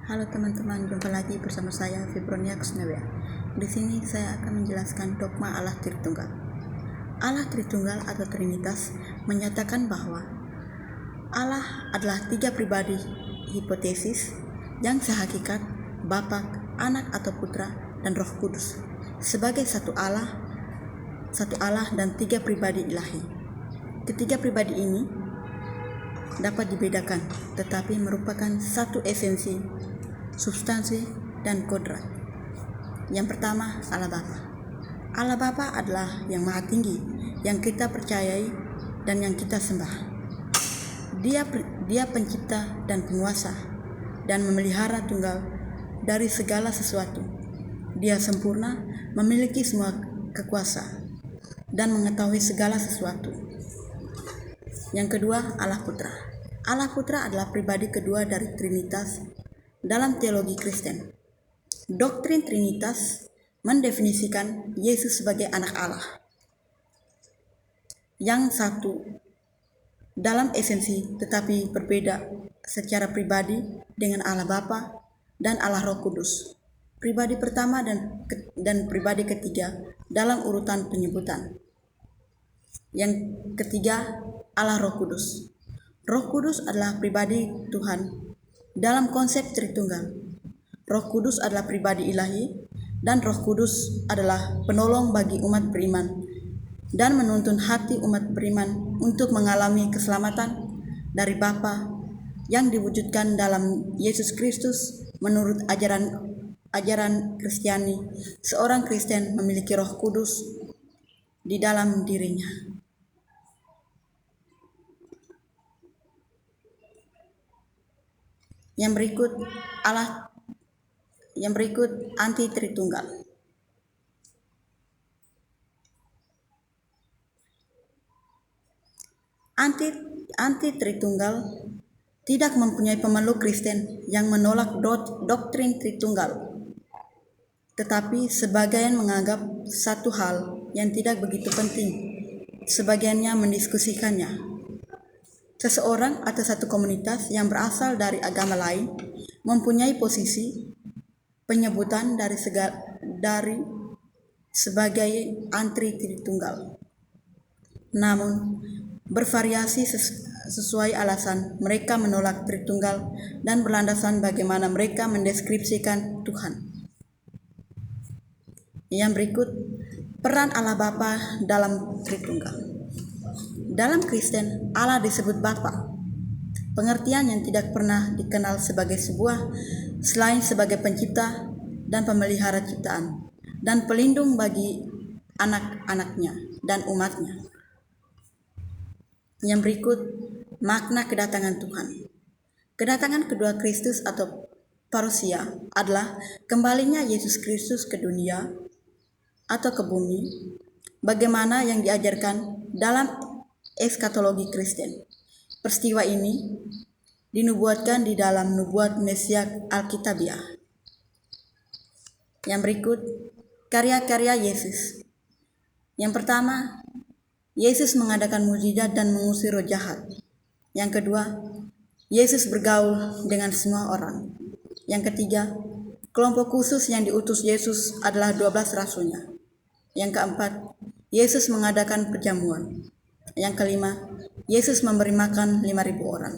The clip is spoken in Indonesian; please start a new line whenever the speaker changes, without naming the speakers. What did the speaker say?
Halo teman-teman, jumpa lagi bersama saya Fibronia Kusnawea. Di sini saya akan menjelaskan dogma Allah Tritunggal. Allah Tritunggal atau Trinitas menyatakan bahwa Allah adalah 3 pribadi hipotesis yang sehakikat Bapa, Anak atau Putra, dan Roh Kudus sebagai satu Allah dan 3 pribadi ilahi. Ketiga pribadi ini dapat dibedakan, tetapi merupakan satu esensi, substansi, dan kodrat. Yang pertama, Allah Bapa. Allah Bapa adalah yang maha tinggi, yang kita percayai dan yang kita sembah. Dia pencipta dan penguasa, dan memelihara tunggal dari segala sesuatu. Dia sempurna, memiliki semua kekuasa, dan mengetahui segala sesuatu. Yang kedua, Allah Putra. Allah Putra adalah pribadi kedua dari Trinitas dalam teologi Kristen. Doktrin Trinitas mendefinisikan Yesus sebagai anak Allah yang satu dalam esensi tetapi berbeda secara pribadi dengan Allah Bapa dan Allah Roh Kudus. Pribadi pertama dan pribadi ketiga dalam urutan penyebutan. Yang ketiga, Allah Roh Kudus. Roh Kudus adalah pribadi Tuhan dalam konsep Tritunggal. Roh Kudus adalah pribadi ilahi, dan Roh Kudus adalah penolong bagi umat beriman dan menuntun hati umat beriman untuk mengalami keselamatan dari Bapa yang diwujudkan dalam Yesus Kristus menurut ajaran Kristiani. Seorang Kristen memiliki Roh Kudus di dalam dirinya. Yang berikut anti Tritunggal. Anti Tritunggal tidak mempunyai pemeluk Kristen yang menolak doktrin Tritunggal, tetapi sebagian menganggap satu hal yang tidak begitu penting, sebagiannya mendiskusikannya. Seseorang atau satu komunitas yang berasal dari agama lain mempunyai posisi penyebutan sebagai anti Tritunggal. Namun bervariasi sesuai alasan mereka menolak Tritunggal dan berlandasan bagaimana mereka mendeskripsikan Tuhan. Yang berikut, peran Allah Bapa dalam Tritunggal. Dalam Kristen, Allah disebut Bapa, pengertian yang tidak pernah dikenal sebagai sebuah selain sebagai pencipta dan pemelihara ciptaan dan pelindung bagi anak-anaknya dan umatnya. Yang berikut, makna kedatangan Tuhan. Kedatangan kedua Kristus atau parousia adalah kembalinya Yesus Kristus ke dunia atau ke bumi, bagaimana yang diajarkan dalam eskatologi Kristen. Peristiwa ini dinubuatkan di dalam nubuat Mesias Alkitabiah. Yang berikut, karya-karya Yesus. Yang pertama, Yesus mengadakan mukjizat dan mengusir roh jahat. Yang kedua, Yesus bergaul dengan semua orang. Yang ketiga, kelompok khusus yang diutus Yesus adalah 12 rasulnya. Yang keempat, Yesus mengadakan perjamuan. Yang kelima, Yesus memberi makan 5.000 orang.